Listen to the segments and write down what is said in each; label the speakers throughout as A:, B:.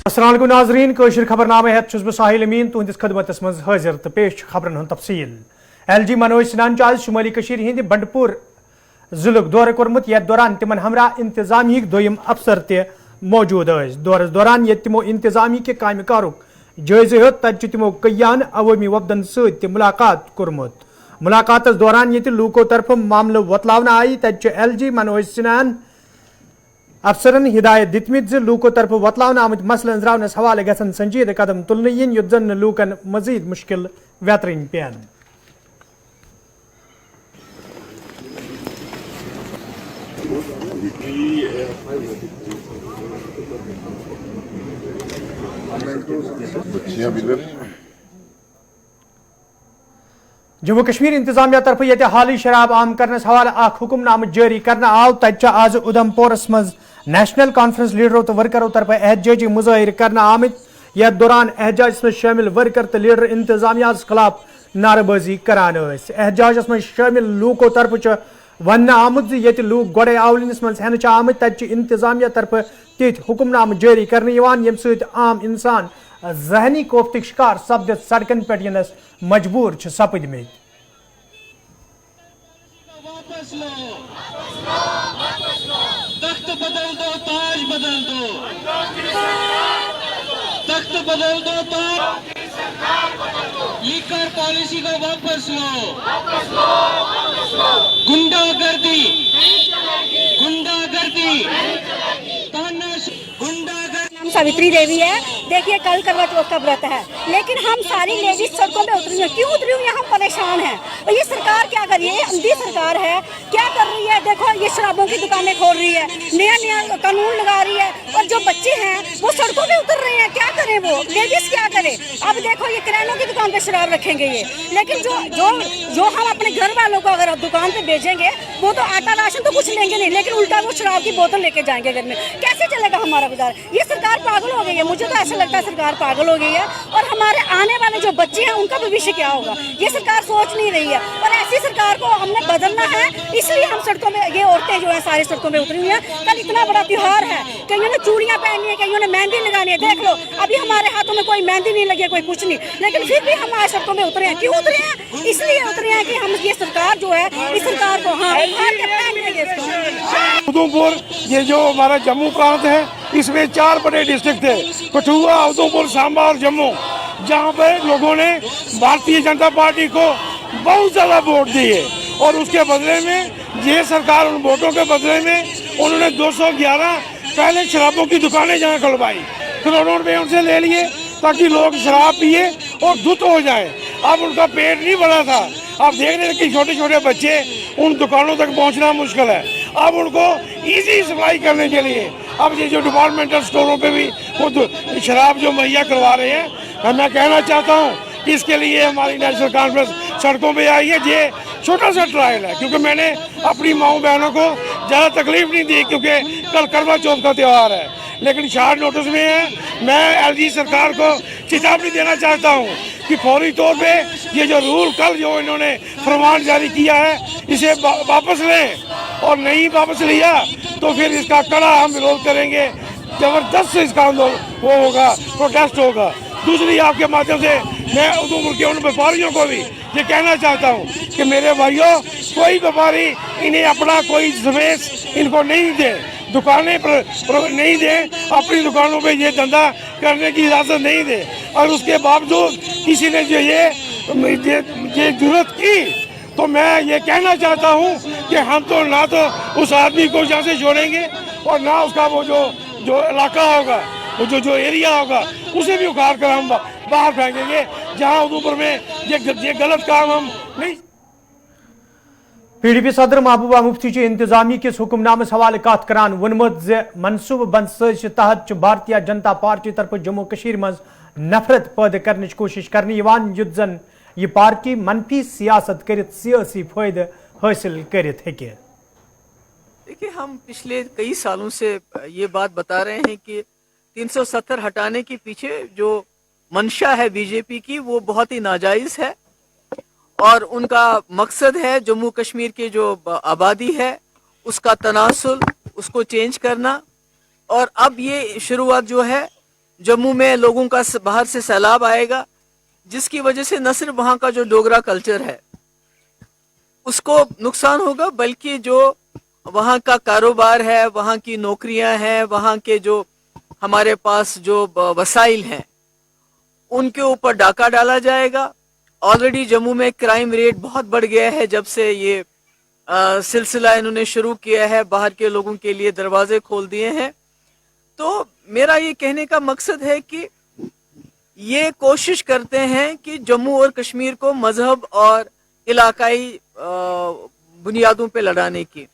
A: अस्सलाम वालेकुम नाज़रीन कशर खबरनामे हेत छुस बह साहिल अमीन तुहंदिस खदमतस मज हाजिर तो पेश खबरन हुंद तफसील। LG मनोज सिन्हान आज शुमाली कशीर हिंद बंडपुर जिलुक दौर कोरमुत यथ दौरान तिमन हमरा इंतजामिया दोयम अफसर ते मौजूद दौरस दौरान ये तिमो इंतजामी के काम कारुक जायजे हेत तत तिमो कयान अवामी वफदन सत मुलाकात कोरमुत। मुलाकात दौरान ये लूको तरफ मामल वतलावन आई तत LG मनोज सिन्हान अफसरन हिदायत दितमित लूको तरफ वतलावन आमत मसलन रावनस हवाले गसन संजीद कदम तुलने yin युत जन लूकन मजीद मुश्किल व्यतरिन पेन। जम्मू कश्मीर इंतजामिया तरफ ये हाली शराब आम करने हवाले हुक्मनाम जारी करना आव तत आज उधमपुरस मज नेशनल कॉन्फ्रेंस लीडरों तो वर्करों तरफ एहतजाजी मुजाहिर करना आमित यथ दौरान एहतजाज में शामिल वर्कर तो लीडर इंतजामिया खिलाफ नारेबाजी करान। एहतजाज में शामिल लूको तरफ वन आमुत ये लूक गोड़े आवलिनस मज हेन आमित तत इंतजामिया तरफ तिथ हुक्मनाम जारी करने यम सत आम इंसान जहनी कोफ्तिक शिकार सपदित सड़कन पे यनस मजबूर सपदमित।
B: तख्त बदल दो ताज बदल दो, तख्त बदल दो ताज, लीकर पॉलिसी को वापस लो, गुंडागर्दी गुंडागर्दी
C: हम सावित्री देवी है। देखिए कल करवा चौथ का व्रत है, लेकिन हम सारी लेडीज सड़कों पे उतरी हैं। क्यों उतरी हुई हैं? हम परेशान हैं। और ये सरकार क्या कर रही है? अंधी सरकार है, क्या कर रही है? देखो ये शराबों की दुकानें खोल रही है, नया नया कानून लगा रही है, और जो बच्चे हैं वो सड़कों पे उतर रहे हैं। क्या करें वो लेडीज, क्या करें? अब देखो ये किरानों की दुकान पे शराब रखेंगे ये, लेकिन जो जो जो हम अपने घर वालों को अगर दुकान पे भेजेंगे वो तो आटा राशन तो कुछ लेंगे नहीं, लेकिन उल्टा वो शराब की बोतल लेके जाएंगे घर में। कैसे चलेगा हमारा गुजारा? ये सरकार पागल हो गई है। मुझे तो ऐसा लगता है सरकार पागल हो गई है, और हमारे आने वाले जो बच्चे हैं उनका भविष्य क्या होगा ये सरकार सोच नहीं रही है। और ऐसी सरकार को हमने बदलना है, इसलिए हम सड़कों में, ये औरतें जो है सारी सड़कों में उतरी हुई हैं। कल इतना बड़ा त्योहार है, कईयों ने चूड़ियां पहनी है, कईयों ने मेहंदी लगानी है। देख लो अभी हमारे हाथों में कोई मेहंदी नहीं लगी है, कोई कुछ नहीं, लेकिन फिर भी हम आज सड़कों में उतरे हैं। क्यों उतरे हैं? इसलिए उतरे हैं कि हम ये सरकार जो है इस सरकार को
D: उधमपुर ये जो हमारा जम्मू प्रांत है इसमें 4 बड़े डिस्ट्रिक्ट थे, कठुआ, उधमपुर, सांबा और जम्मू, जहाँ पे लोगों ने भारतीय जनता पार्टी को बहुत ज़्यादा वोट दिए, और उसके बदले में ये सरकार उन वोटों के बदले में उन्होंने 211 पहले शराबों की दुकानें जहाँ खुलवाई, करोड़ों रुपये उनसे ले लिए ताकि लोग शराब पिए और धुत हो जाए। अब उनका पेट नहीं भरा था, अब देख रहे हैं कि छोटे छोटे बच्चे उन दुकानों तक पहुंचना मुश्किल है। अब उनको इजी सप्लाई करने के लिए अब ये जो डिपार्टमेंटल स्टोरों पे भी वो शराब जो मुहैया करवा रहे हैं, मैं कहना चाहता हूँ कि इसके लिए हमारी नेशनल कॉन्फ्रेंस सड़कों पे आई है। ये छोटा सा ट्रायल है, क्योंकि मैंने अपनी माओ बहनों को ज़्यादा तकलीफ नहीं दी, क्योंकि कल करवा चौथ का त्यौहार है। लेकिन शार्ट नोटिस में है, मैं LG सरकार को चेतावनी देना चाहता हूँ कि फौरी तौर पे ये जो रूल कल जो इन्होंने फरमान जारी किया है इसे वापस लें, और नहीं वापस लिया तो फिर इसका कड़ा हम विरोध करेंगे, जबरदस्त इसका आंदोलन वो होगा, प्रोटेस्ट होगा। दूसरी आपके माध्यम से मैं उधमपुर के उन व्यापारियों को भी ये कहना चाहता हूँ कि मेरे भाइयों, कोई व्यापारी इन्हें अपना कोई स्पेस इनको नहीं दे, दुकानें पर नहीं दे, अपनी दुकानों पे ये धंधा करने की इजाज़त नहीं दे, और उसके बावजूद किसी ने जो ये जरूरत की, तो मैं ये कहना चाहता हूँ कि हम तो ना तो उस आदमी को यहाँ से छोड़ेंगे, और ना उसका वो जो इलाका होगा, वो जो एरिया होगा उसे भी उखाड़ कर हम बाहर फेंकेंगे, जहाँ उधमपुर में ये गलत काम हम नहीं।
A: PDP सदर महबूबा मुफ्ती इंतजामी किस हुक्मनामस हवाले कत करान वनमुत मनसूबह बंद साजिश तहत भारतीय जनता पार्टी तरफ जम्मू कश्मीर मज नफरत पैदा करने की कोशिश करने युत जन ये पार्टी मनफी सियासत कर सियासी फायदे हासिल कर।
E: देखिए, हम पिछले कई सालों से ये बात बता रहे हैं कि 370 हटाने के पीछे जो मंशा है बीजेपी की वो बहुत ही नाजायज है, और उनका मकसद है जम्मू कश्मीर के जो आबादी है उसका तनासुल, उसको चेंज करना। और अब ये शुरुआत जो है जम्मू में लोगों का बाहर से सैलाब आएगा, जिसकी वजह से न सिर्फ वहाँ का जो डोगरा कल्चर है उसको नुकसान होगा, बल्कि जो वहाँ का कारोबार है, वहाँ की नौकरियां हैं, वहाँ के जो हमारे पास जो वसाइल हैं उनके ऊपर डाका डाला जाएगा। ऑलरेडी जम्मू में क्राइम रेट बहुत बढ़ गया है जब से ये सिलसिला इन्होंने शुरू किया है, बाहर के लोगों के लिए दरवाजे खोल दिए हैं। तो मेरा ये कहने का मकसद है कि ये कोशिश करते हैं कि जम्मू और कश्मीर को मजहब और इलाकाई बुनियादों पे लड़ाने की,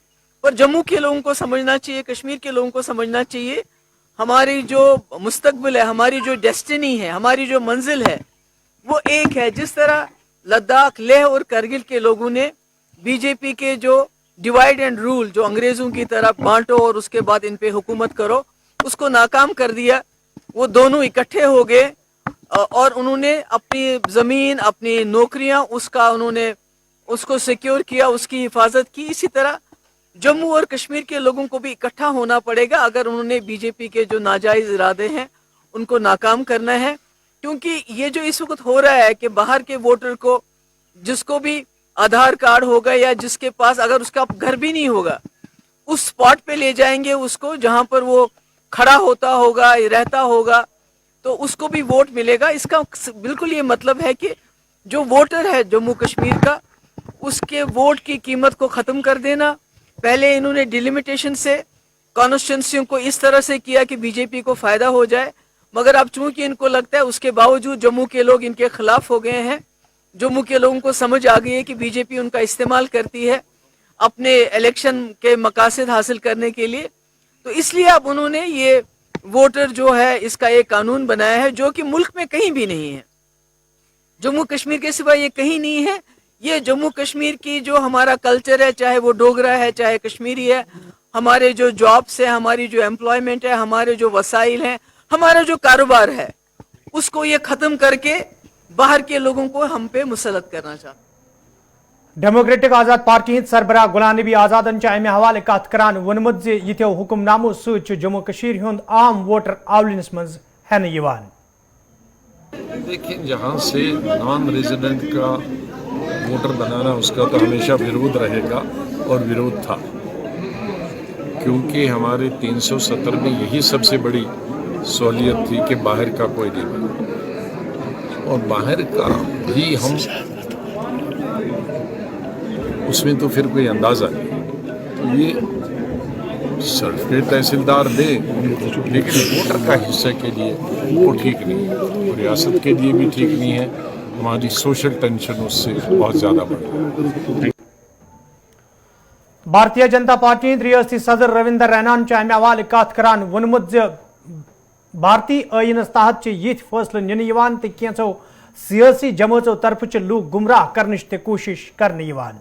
E: पर जम्मू के लोगों को समझना चाहिए, कश्मीर के लोगों को समझना चाहिए, हमारी जो मुस्तकबिल है, हमारी जो डेस्टिनी है, हमारी जो मंजिल है वो एक है। जिस तरह लद्दाख, लेह और करगिल के लोगों ने बीजेपी के जो डिवाइड एंड रूल, जो अंग्रेजों की तरफ बांटो और उसके बाद इन पे हुकूमत करो, उसको नाकाम कर दिया। वो दोनों इकट्ठे हो गए और उन्होंने अपनी जमीन, अपनी नौकरियां, उन्होंने उसको सिक्योर किया, उसकी हिफाजत की। इसी तरह जम्मू और कश्मीर के लोगों को भी इकट्ठा होना पड़ेगा अगर उन्होंने बीजेपी के जो नाजायज इरादे हैं उनको नाकाम करना है। क्योंकि ये जो इस वक्त हो रहा है कि बाहर के वोटर को, जिसको भी आधार कार्ड होगा या जिसके पास अगर उसका घर भी नहीं होगा, उस स्पॉट पे ले जाएंगे उसको जहां पर वो खड़ा होता होगा, रहता होगा, तो उसको भी वोट मिलेगा। इसका बिल्कुल ये मतलब है कि जो वोटर है जम्मू कश्मीर का, उसके वोट की कीमत को खत्म कर देना। पहले इन्होंने डिलिमिटेशन से कॉन्स्टिट्यूंसियों को इस तरह से किया कि बीजेपी को फायदा हो जाए, मगर अब चूंकि इनको लगता है उसके बावजूद जम्मू के लोग इनके खिलाफ हो गए हैं, जम्मू के लोगों को समझ आ गई है कि बीजेपी उनका इस्तेमाल करती है अपने इलेक्शन के मकासद हासिल करने के लिए। तो इसलिए अब उन्होंने ये वोटर जो है इसका एक कानून बनाया है जो कि मुल्क में कहीं भी नहीं है, जम्मू कश्मीर के सिवा ये कहीं नहीं है। ये जम्मू कश्मीर की जो हमारा कल्चर है, चाहे वो डोगरा है, चाहे कश्मीरी है, हमारे जो जॉब्स है, हमारी जो एम्प्लॉयमेंट है, हमारे जो वसाइल हैं, हमारा जो कारोबार है, उसको ये खत्म करके बाहर के लोगों को हम पे मुसलत करना चाहते।
A: डेमोक्रेटिक आजाद पार्टी हिंद सरबराह गुलाम नबी आजादन अमे हवाले कत करान वोनमुत जे यित्यो हुक्मनामो सत जम्मू कश्मीर हुंद आम वोटर आवलिनस मंज हेन यिवान।
F: देखिए, जहाँ से नॉन रेजिडेंट का वोटर बनाना उसका तो हमेशा विरोध रहेगा और विरोध था, क्योंकि हमारे 370 में यही सबसे बड़ी सहूलियत थी कि बाहर का कोई नहीं बना, और बाहर का भी हम उसमें तो फिर कोई अंदाज़ा नहीं। तो ये सर्टिफिकेट तहसीलदार दे, लेकिन वोटर का हिस्सा के लिए वो ठीक नहीं है, रियासत के लिए भी ठीक नहीं है। हमारी सोशल टेंशन उससे बहुत ज़्यादा बढ़ रही है।
A: भारतीय जनता पार्टी रियासती सदर रविंदर रैनान अमे हवाले कत करान वोनमुत जे भारतीय आयनस तहत यिथ फैसले निन यिवान ते कैंचो सियासी जमातों तरफ लूक गुमराह करने ते कोशिश करने यिवान।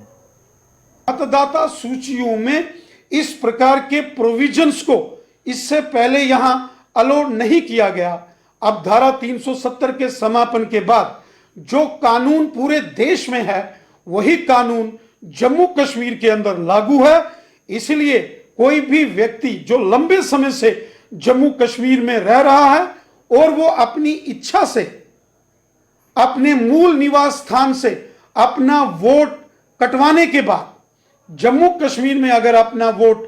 D: मतदाता सूचियों में इस प्रकार के प्रोविजंस को इससे पहले यहां अलो नहीं किया गया। अब धारा 370 के समापन के बाद जो कानून पूरे देश में है वही कानून जम्मू कश्मीर के अंदर लागू है। इसलिए कोई भी व्यक्ति जो लंबे समय से जम्मू कश्मीर में रह रहा है और वो अपनी इच्छा से अपने मूल निवास स्थान से अपना वोट कटवाने के बाद जम्मू कश्मीर में अगर अपना वोट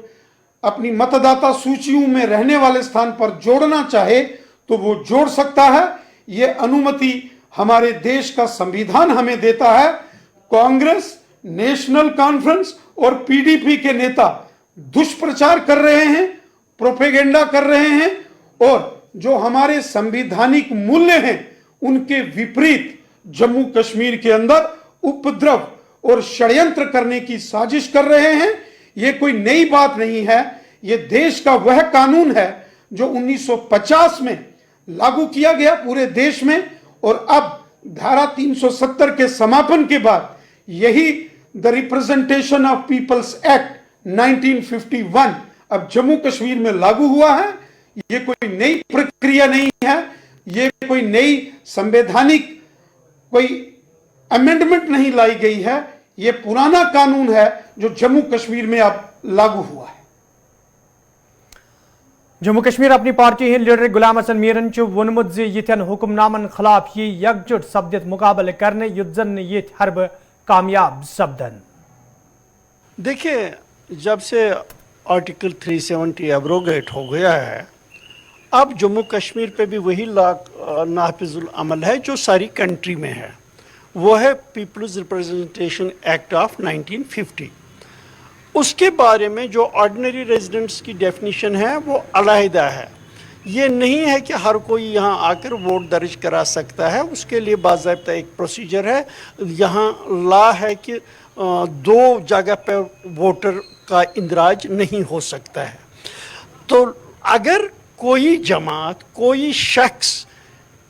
D: अपनी मतदाता सूचियों में रहने वाले स्थान पर जोड़ना चाहे तो वो जोड़ सकता है। ये अनुमति हमारे देश का संविधान हमें देता है। कांग्रेस, नेशनल कॉन्फ्रेंस और पीडीपी के नेता दुष्प्रचार कर रहे हैं, प्रोपेगेंडा कर रहे हैं और जो हमारे संवैधानिक मूल्य हैं उनके विपरीत जम्मू कश्मीर के अंदर उपद्रव और षड्यंत्र करने की साजिश कर रहे हैं। ये कोई नई बात नहीं है, ये देश का वह कानून है जो 1950 में लागू किया गया पूरे देश में, और अब धारा 370 के समापन के बाद यही the representation of peoples act 1951 अब जम्मू कश्मीर में लागू हुआ है। ये कोई नई प्रक्रिया नहीं है, ये कोई नई संवैधानिक कोई अमेंडमेंट नहीं लाई गई है, ये पुराना कानून है जो जम्मू कश्मीर में अब लागू हुआ है।
A: जम्मू कश्मीर अपनी पार्टी हिंद लीडर गुलाम हसन मीरन वोनमुत ज यिथन हुक्मनामन खिलाफ ये यकजुट सपदित मुकाबल करने युद्ध जन ये हरब कामयाब सपदन।
G: देखिए, जब से आर्टिकल 370 एब्रोगेट हो गया है, अब जम्मू कश्मीर पे भी वही नाफिजुल अमल है जो सारी कंट्री में है। वो है पीपल्स रिप्रेजेंटेशन एक्ट ऑफ 1950। उसके बारे में जो ऑर्डिनरी रेजिडेंट्स की डेफिनेशन है वो अलहदा है। ये नहीं है कि हर कोई यहाँ आकर वोट दर्ज करा सकता है, उसके लिए बाज़ाब्ता एक प्रोसीजर है। यहाँ लॉ है कि 2 जगह पर वोटर का इंदराज नहीं हो सकता है। तो अगर कोई जमात, कोई शख्स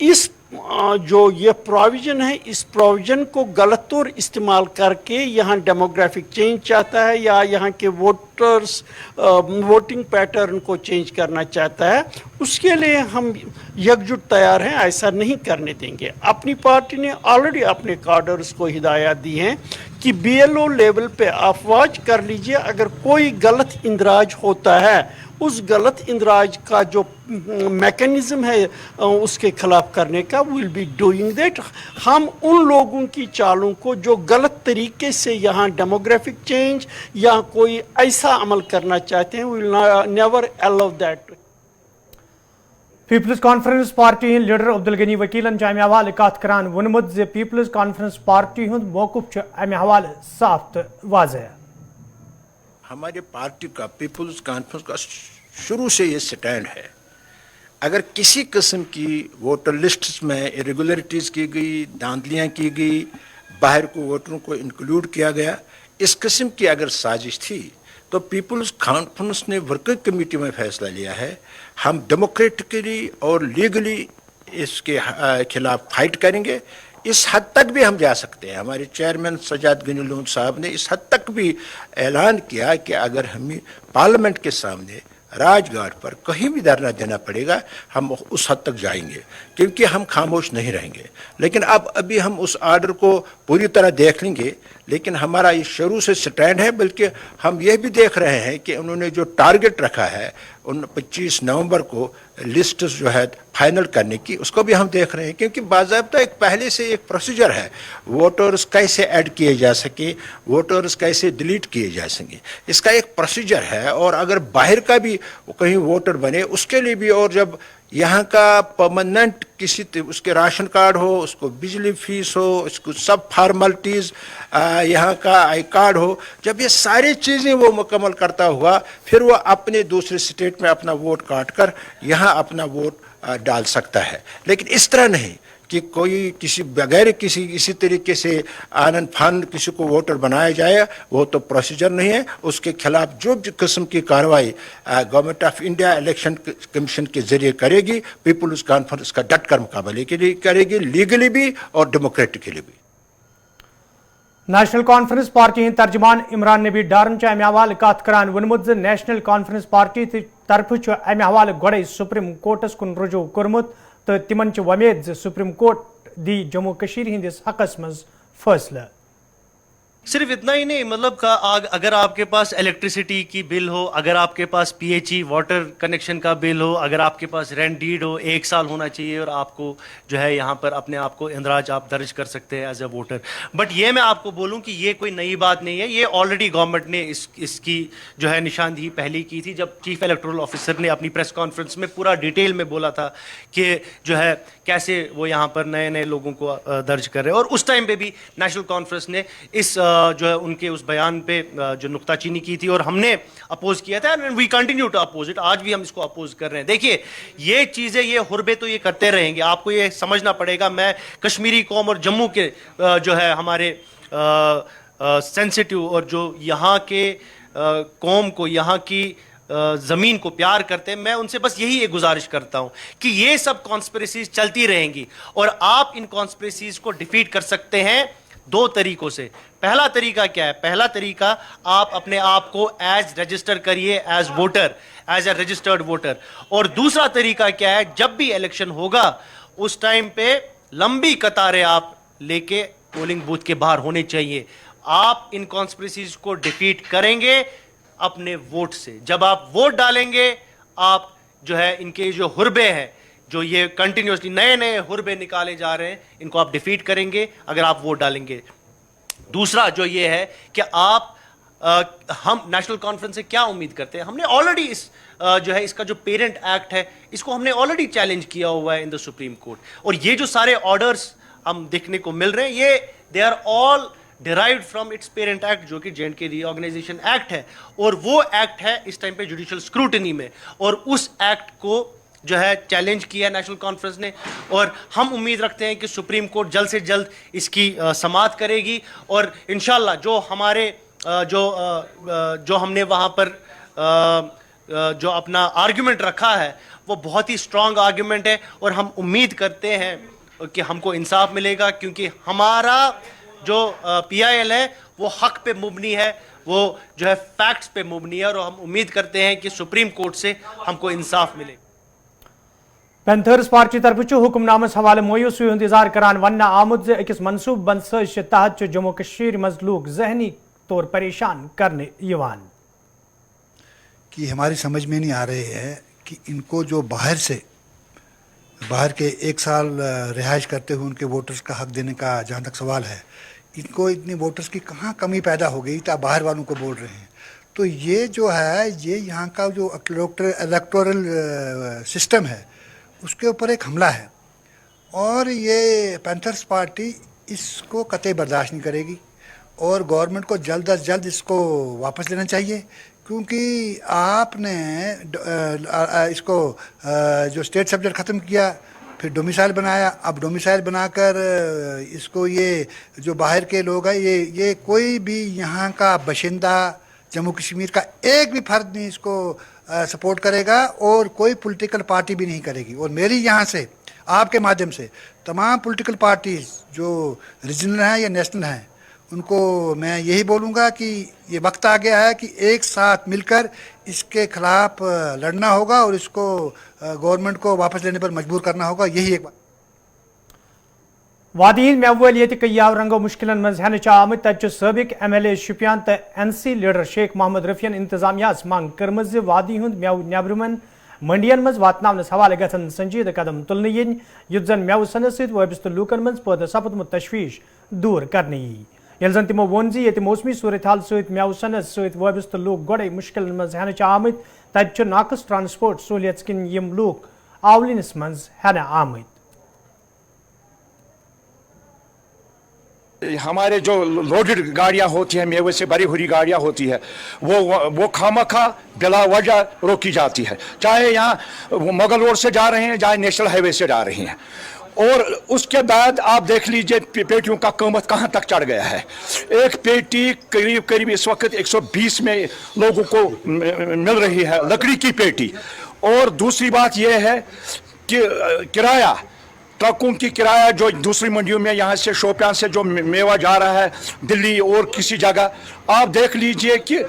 G: इस जो ये प्रोविज़न है, इस प्रोविज़न को गलत तौर इस्तेमाल करके यहाँ डेमोग्राफिक चेंज चाहता है या यहाँ के वोटर्स वोटिंग पैटर्न को चेंज करना चाहता है, उसके लिए हम एकजुट तैयार हैं, ऐसा नहीं करने देंगे। अपनी पार्टी ने ऑलरेडी अपने कार्डर्स को हिदायत दी हैं कि BLO लेवल पे आप वॉच कर लीजिए, अगर कोई गलत इंदराज होता है उस गलत इंदराज का जो मैकेनिज्म है उसके खिलाफ करने का, विल बी डूइंग दैट। हम उन लोगों की चालों को जो गलत तरीके से यहाँ डेमोग्राफिक चेंज या कोई ऐसा अमल करना चाहते हैं, will never allow that.
A: Peoples conference party हिंद लीडर अब्दुल गनी वकीलन अमे हवाले कत करान वोनमुत ज पीपल्स कॉन्फ्रेंस पार्टी हुंद मौकूफ अमे हवाले साफ तो वाज़ह।
H: हमारे पार्टी का पीपल्स कॉन्फ्रेंस का शुरू से ये स्टैंड है, अगर किसी किस्म की वोटर लिस्ट में इरेगुलरिटीज़ की गई, धांधलियाँ की गई, बाहर को वोटरों को इंक्लूड किया गया, इस किस्म की अगर साजिश थी तो पीपल्स कॉन्फ्रेंस ने वर्किंग कमेटी में फैसला लिया है, हम डेमोक्रेटिकली और लीगली इसके खिलाफ फाइट करेंगे। इस हद तक भी हम जा सकते हैं। हमारे चेयरमैन सजाद गनी लोन साहब ने इस हद तक भी ऐलान किया कि अगर हमें पार्लियामेंट के सामने राजघाट पर कहीं भी धरना देना पड़ेगा, हम उस हद तक जाएंगे, क्योंकि हम खामोश नहीं रहेंगे। लेकिन अभी हम उस आर्डर को पूरी तरह देख लेंगे, लेकिन हमारा ये शुरू से स्टैंड है। बल्कि हम ये भी देख रहे हैं कि उन्होंने जो टारगेट रखा है उन 25 नवंबर को लिस्ट जो है फाइनल करने की, उसको भी हम देख रहे हैं, क्योंकि बाज़ाब्ता एक पहले से एक प्रोसीजर है, वोटर्स कैसे ऐड किए जा सके, वोटर्स कैसे डिलीट किए जा सके, इसका एक प्रोसीजर है। और अगर बाहर का भी कहीं वोटर बने उसके लिए भी, और जब यहाँ का परमानेंट किसी उसके राशन कार्ड हो, उसको बिजली फीस हो, उसको सब फॉर्मेलिटीज़, यहाँ का आई कार्ड हो, जब ये सारी चीज़ें वो मुकम्मल करता हुआ, फिर वो अपने दूसरे स्टेट में अपना वोट काट कर यहाँ अपना वोट डाल सकता है। लेकिन इस तरह नहीं कि कोई किसी बगैर किसी तरीके से आनन फान किसी को वोटर बनाया जाए, वो तो प्रोसीजर नहीं है। उसके खिलाफ जो किस्म की कार्रवाई government of India election commission के जरिए करेगी, पीपल्स कॉन्फ्रेंस का डट कर मुकाबले के लिए करेगी, लीगली भी और डेमोक्रेटिकली भी।
A: नेशनल कॉन्फ्रेंस पार्टी हिंद तर्जमान इमरान नबी डारन अमे हवाले कत करान वोनमुत ज नेशनल कॉन्फ्रेंस पार्टी तरफ अमे हवाले गोड़े सुप्रीम कोर्टस कुन रुजू कोरमुत तो तिमन वमेद सुप्रीम कोर्ट दी जम्मू कश्मीर हिंदिस हकस मज फैसला।
I: सिर्फ इतना ही नहीं, मतलब का अगर आपके पास इलेक्ट्रिसिटी की बिल हो, अगर आपके पास PHE वाटर कनेक्शन का बिल हो, अगर आपके पास रेंट डीड हो, 1 साल होना चाहिए और आपको जो है यहाँ पर अपने आप को इंदराज आप दर्ज कर सकते हैं एज ए वोटर। बट ये मैं आपको बोलूँ कि ये कोई नई बात नहीं है, ये ऑलरेडी गवर्नमेंट ने इसकी जो है निशानदेही पहले की थी, जब चीफ इलेक्टोरल ऑफिसर ने अपनी प्रेस कॉन्फ्रेंस में पूरा डिटेल में बोला था कि जो है कैसे वो यहाँ पर नए नए लोगों को दर्ज कर रहे हैं। और उस टाइम पे भी नेशनल कॉन्फ्रेंस ने इस जो है उनके उस बयान पे जो नुक्ताचीनी की थी और हमने अपोज किया था, and we continue to oppose it. आज भी हम इसको अपोज कर रहे हैं। देखिए, ये चीजें, ये हुर्बे तो ये करते रहेंगे, आपको ये समझना पड़ेगा। मैं कश्मीरी कौम और जम्मू के जो है हमारे सेंसिटिव और जो यहाँ के कौम को, यहाँ की ज़मीन को प्यार करते हैं, मैं उनसे बस यही एक गुजारिश करता हूं कि ये सब कॉन्स्पिरेसीज चलती रहेंगी और आप इन कॉन्स्पिरेसीज को डिफीट कर सकते हैं 2 तरीकों से। पहला तरीका क्या है? पहला तरीका, आप अपने आप को एज रजिस्टर करिए as voter, as a registered voter. और दूसरा तरीका क्या है? जब भी इलेक्शन होगा उस टाइम पे लंबी कतारें आप लेके पोलिंग बूथ के बाहर होने चाहिए। आप इन कॉन्स्पिरेसीज को डिफीट करेंगे अपने वोट से। जब आप वोट डालेंगे, आप جو ہے ان کے جو حربے ہیں, جو یہ کنٹینیوسلی نئے نئے حربے نکالے جا رہے ہیں, ان کو آپ ڈیفیٹ کریں گے اگر آپ ووٹ ڈالیں گے. دوسرا جو یہ ہے کہ ہم نیشنل کانفرنس سے کیا امید کرتے ہیں. ہم نے آلریڈی جو ہے اس کا جو پیرنٹ ایکٹ ہے اس کو ہم نے آلریڈی چیلنج کیا ہوا ہے ان دا سپریم کورٹ, اور یہ جو سارے آرڈرس ہم دیکھنے کو مل رہے ہیں یہ they are all derived from its parent act, جو کہ J&K ری آرگنائزیشن ایکٹ ہے, اور وہ ایکٹ ہے اس ٹائم پہ جوڈیشل اسکروٹنی میں, اور اس ایکٹ کو جو ہے چیلنج کیا ہے نیشنل کانفرنس نے, اور ہم امید رکھتے ہیں کہ سپریم کورٹ جلد سے جلد اس کی سماعت کرے گی, اور انشاءاللہ جو ہمارے جو ہم نے وہاں پر جو اپنا آرگیومنٹ رکھا ہے وہ بہت ہی اسٹرانگ آرگیومنٹ ہے, اور ہم امید کرتے ہیں کہ ہم کو انصاف ملے گا, کیونکہ ہمارا جو PIL ہے وہ حق پہ مبنی ہے, وہ جو ہے فیکٹس پہ مبنی ہے, اور ہم امید کرتے ہیں کہ سپریم کورٹ سے ہم کو انصاف ملے.
A: پینتھرز پارٹی طرف حکم نامس حوالہ مویوسی ہند اظہار کران ون آمت اکس منصوبہ بند سازش تحت جموں کشمیر مز لوگ ذہنی طور پریشان کرنے یوان.
J: کہ ہماری سمجھ میں نہیں آ رہے ہے کہ ان کو جو باہر کے 1 سال رہائش کرتے ہوئے ان کے ووٹرز کا حق دینے کا جہاں تک سوال ہے, ان کو اتنی ووٹرز کی کہاں کمی پیدا ہو گئی تو باہر والوں کو بول رہے ہیں. تو یہ جو ہے یہ یہاں کا جو الیکٹورل سسٹم ہے اس کے اوپر ایک حملہ ہے, اور یہ پینتھرز پارٹی اس کو قطعی برداشت نہیں کرے گی, اور گورنمنٹ کو جلد از جلد اس کو واپس لینا چاہیے, کیونکہ آپ نے اس کو جو اسٹیٹ سبجیکٹ ختم کیا, پھر ڈومیسائل بنایا, اب ڈومیسائل بنا کر اس کو یہ جو باہر کے لوگ ہیں یہ کوئی بھی یہاں کا باشندہ جموں کشمیر کا ایک بھی فرد نہیں اس کو سپورٹ کرے گا, اور کوئی پولیٹیکل پارٹی بھی نہیں کرے گی. اور میری یہاں سے آپ کے مادھیم سے تمام پولیٹیکل پارٹیز جو ریجنل ہیں یا نیشنل ہیں ان کو میں یہی بولوں گا کہ یہ وقت آ گیا ہے کہ ایک ساتھ مل کر اس کے خلاف لڑنا ہوگا, اور اس کو گورنمنٹ کو واپس لینے پر مجبور کرنا ہوگا. یہی ایک بات.
A: وادی ہند میول یہ کئی رنگو مشکلن مز ہینچ آمت, تب سابق MLA شپیان تو NC لیڈر شیخ محمد رفیعن انتظامیہ منگ کرم وادی ہند میو نیبرمن منڈین مز واتنس حوالہ گھن سنجیدہ قدم تلنے ین یت زن میو صنعت ست وابستہ لوکن مز پید سپدمت تشویش دور کرنے یی. یل زن تمو وون زی موسمی صورتحال ست میو صنعت ست وابستہ لوگ گوڑے مشکلن مز ہینچ آمت, تب ناقص ٹرانسپورٹ سہولیت کن یم لوگ آولینس مز ہینہ آمت.
K: ہمارے جو لوڈڈ گاڑیاں ہوتی ہیں, میوے سے بھری ہوئی گاڑیاں ہوتی ہے, وہ خامخواہ بلا وجہ روکی جاتی ہے, چاہے یہاں مغل روڈ سے جا رہے ہیں چاہے نیشنل ہائی وے سے جا رہی ہیں. اور اس کے بعد آپ دیکھ لیجئے پیٹیوں کا قیمت کہاں تک چڑھ گیا ہے. ایک پیٹی قریب اس وقت 120 میں لوگوں کو مل رہی ہے, لکڑی کی پیٹی. اور دوسری بات یہ ہے کہ کرایہ, ٹرکوں کی کرایہ جو دوسری منڈیوں میں یہاں سے شوپیان سے جو میوہ جا رہا ہے دلی اور کسی جگہ, آپ دیکھ لیجئے کہ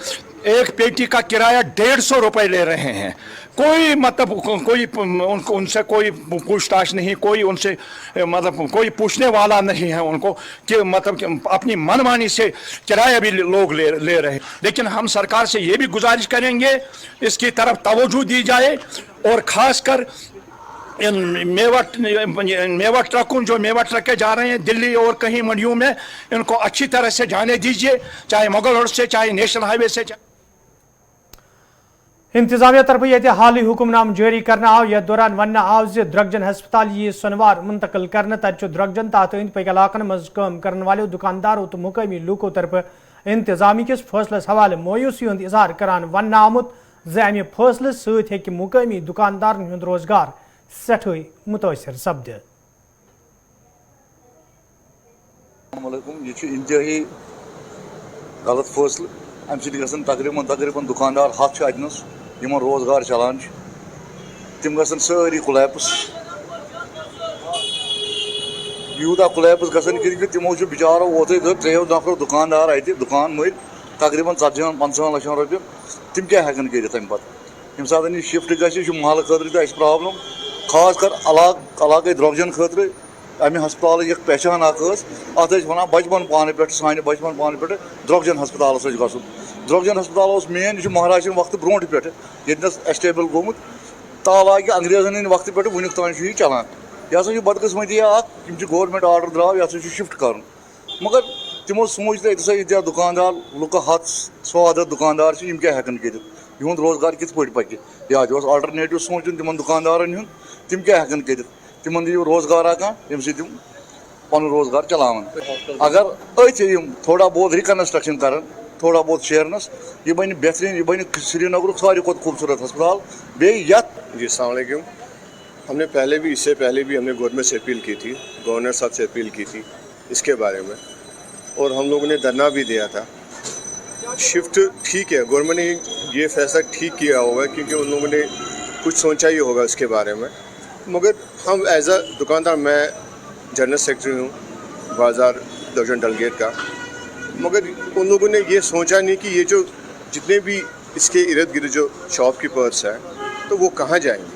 K: ایک پیٹی کا کرایہ 150 روپے لے رہے ہیں. کوئی مطلب کوئی ان سے کوئی پوچھ تاچھ نہیں, کوئی ان سے مطلب کوئی پوچھنے والا نہیں ہے ان کو کہ مطلب کہ اپنی من مانی سے کرایہ بھی لوگ لے رہے ہیں. لیکن ہم سرکار سے یہ بھی گزارش کریں گے اس کی طرف توجہ دی جائے, اور خاص کر میوہ ٹرکوں جو میوہ ٹرکیں جا رہے ہیں دلی اور کہیں منڈیوں میں, ان کو اچھی طرح سے جانے دیجیے, چاہے مغل روڈ سے چاہے نیشنل ہائی وے سے.
A: انتظامیہ طرف یہ حالی حکم نام جاری کرنا آو, یتھ دوران ون آو زِ درگجن ہسپتال یہ سنوار منتقل کرنا, تب درگجن تحت اند پک علاقن مز کام کرن والو دکانداروں تو مقامی لوکو طرف انتظامیہ کس فیصلس حوالہ مویوسی ہند اظہار کران ون آمت زِ امہ فیصلہ ست ہیکہ مقامی دکاندارن ہند روزگار سٹھے متاثر سپد.
L: السلام علیکم. یہ انتہائی غلط فیصلہ, امہ سۭتۍ گژھن تقریباً دکاندار ہتھ اتنس یمن روزگار چلان تم گژھن ساری کولیپس, یوتاہ کولیپس گژھن کہ تمو بچارو اوترے 3 نفرو دکاندار اتہ دکان مل تقریباً 40-50 لچھ رۄپیہِ, تم کیا ہیکن کٔرِتھ تمہ پتہٕ ییٚمہِ ساتہٕ یہِ شفٹ گژھِ یہِ چھُ محلہٕ خٲطرٕ تہِ اَسہِ پرابلم, خاص کر علاقے درۄگجن خٲطرٕ. امہ ہسپتال یک پہچان اخ ات ونان بچپن پانے پہ سانہ بچپن پانے پہ درۄگجن ہسپتالس گھن. درۄگجن ہسپتال مین یہ مہاراجن وقت برونٹ پہ یتنس ایسٹیبل گومت, तालाकि अंग्रेजन इन वक्त पे वुनिक तान यह चलान यह हसा बदकिस्मती गवर्नमेंट आर्डर द्राव यह शिफ्ट कर मगर तमो सोच ये दुकानदार लुक हथ स्वादत दुकानदार क्या हेकन कर रोजगार कित पे पक या अल्टरनेटिव सोचन तिम दुकानदारन तिम क्या हेकन कर तिमन दिव रोजगार कम तम पन रोजगार चलावन अगर थोड़ा बहुत रिकन्स्ट्रक्शन कर थोड़ा बहुत शेरनस यह बन बेहतरीन यह बन श्रीनगर सारी खूबसूरत अस्पताल जी
M: अस्सलाम वालेकुम। हमने इससे पहले भी हमने गवर्नमेंट से अपील की थी, गवर्नर साहब से अपील की थी इसके बारे में, और हम लोगों ने धरना भी दिया था। शिफ्ट ठीक है, गवर्नमेंट ने ये फैसला ठीक किया होगा क्योंकि उन लोगों ने कुछ सोचा ही होगा इसके बारे में, मगर हम एज अ दुकानदार, मैं जनरल सेक्रेटरी हूँ बाज़ार डिवीजन डलगेट का, मगर उन लोगों ने ये सोचा नहीं कि ये जो जितने भी इसके इर्द गिर्द जो शॉपकीपर्स हैं तो वो कहाँ जाएंगे,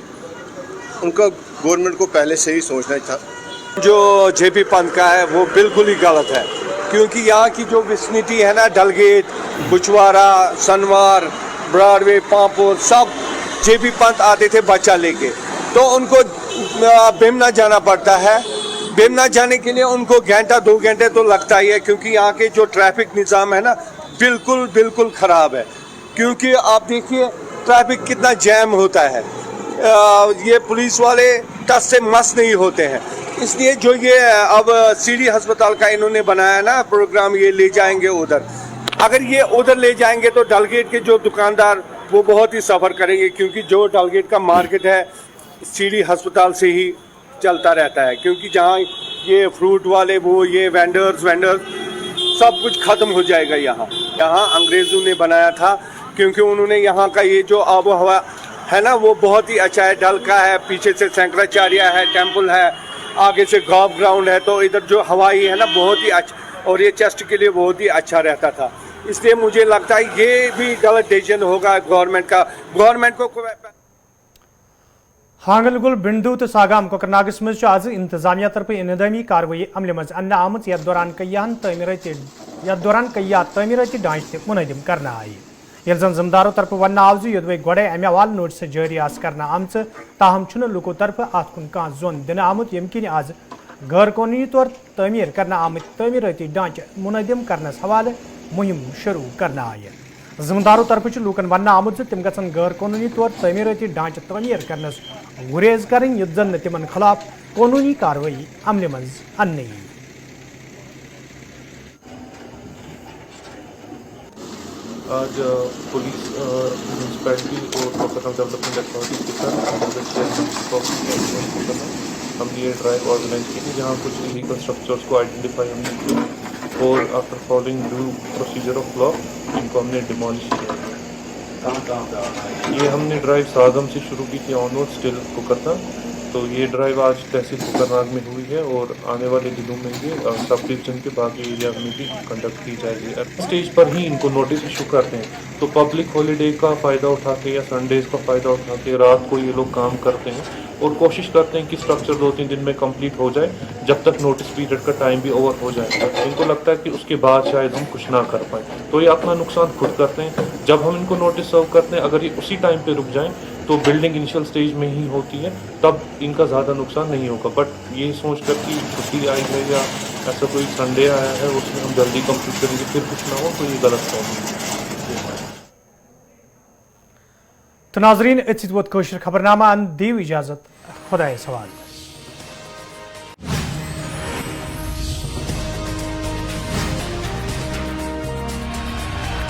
M: उनका गवर्नमेंट को पहले से ही सोचना था।
N: जो जेपी पंत का है वो बिल्कुल ही गलत है, क्योंकि यहाँ की जो विसिनिटी है ना, डलगेट, बुचवारा, सनवार, ब्रॉडवे, पामपुर, सब जेपी पंत आते थे बच्चा लेके, तो उनको बेमना जाना पड़ता है। बेमना जाने के लिए उनको घंटा 2 घंटे तो लगता ही है, क्योंकि यहाँ के जो ट्रैफिक निज़ाम है ना बिल्कुल ख़राब है। क्योंकि आप देखिए ट्रैफिक कितना जैम होता है, ये पुलिस वाले टस से मस नहीं होते हैं। इसलिए जो ये अब सीडी अस्पताल का इन्होंने बनाया ना प्रोग्राम, ये ले जाएंगे उधर, अगर ये उधर ले जाएंगे तो डलगेट के जो दुकानदार वो बहुत ही सफ़र करेंगे, क्योंकि जो डलगेट का मार्केट है सीडी अस्पताल से ही चलता रहता है, क्योंकि जहाँ ये फ्रूट वाले वो ये वेंडर्स सब कुछ ख़त्म हो जाएगा। यहाँ अंग्रेज़ों ने बनाया था, क्योंकि उन्होंने यहाँ का ये जो आबो हवा है ना वो बहुत ही अच्छा है। डल का है, पीछे से शंकराचार्य है, टेम्पल है, आगे से गॉल्फ ग्राउंड है, तो इधर जो हवाई है ना बहुत ही अच्छा, और ये चेस्ट के लिए बहुत ही अच्छा रहता था। इसलिए मुझे लगता है ये भी गलत डिसीजन होगा गवर्नमेंट को
A: हांगलगुल बिंदु तो सागाम कोकरनागस मज आज इंतजामिया तरफ इनदामी कार्रवाई अमल मज अन्न आमत यथ दौरान कय्या तमीरती ढांचे मुनदिम करना आई। यल जन जमदारों तरफ वन आव योदवे गोड़े अमे हवाल नोटिस जारी करना आमच, ताहम लुको तरफ अत कुन कह जोन दिन आमुत यम किन आज गैर कानूनी तौर तमीर करना आमत तमीरती ढांचे मुनदिम करनस हवाले मुहिम शुरू करना आई। जमदारों तरफ लूकन वन आमुत तम गन गैर कानूनी तौर तमीरती ढांचे तमीर करनस गुरेज करें युद्ध जन तिमन खिलाफ कानूनी कार्रवाई अमल मज अन्नी।
O: आज पुलिस म्यूनसिपैलिटी और प्रोफेशनल डेवलपमेंट अथॉरिटी के साथ हमने ये ड्राइव ऑर्गेनाइज की थी, जहाँ कुछ इलीगल स्ट्रक्चर्स को आइडेंटिफाई हमने किया और after following due procedure of law इनको हमने डिमोलिश किया। ये हमने ड्राइव सागम से शुरू की थी ऑनवर्ड स्टिल कोकरना, तो ये ड्राइव आज तहसील कोकरनाग में हुई है और आने वाले दिनों में ये सब डिवीजन के बाकी एरिया में भी कंडक्ट की जाएगी। स्टेज पर ही इनको नोटिस इशू करते हैं, तो पब्लिक हॉलीडे का फ़ायदा उठा के या संडेज का फ़ायदा उठा के रात को ये लोग काम करते हैं और कोशिश करते हैं कि स्ट्रक्चर 2-3 दिन में कंप्लीट हो जाए, जब तक नोटिस पीरियड का टाइम भी ओवर हो जाएगा। इनको लगता है कि उसके बाद शायद हम कुछ ना कर पाएँ, तो ये अपना नुकसान खुद करते हैं। जब हम इनको नोटिस सर्व करते हैं, अगर ये उसी टाइम पे रुक जाएं तो बिल्डिंग इनिशियल स्टेज में ही होती है, तब इनका ज़्यादा नुकसान नहीं होगा। बट ये सोच कर कि छुट्टी आई है या ऐसा कोई संडे आया है उसमें हम जल्दी कंप्लीट करेंगे फिर कुछ ना हो, तो ये गलत है। तो नाजरीन, खबरनामा दीव इजाज़त, खुदा सवाल।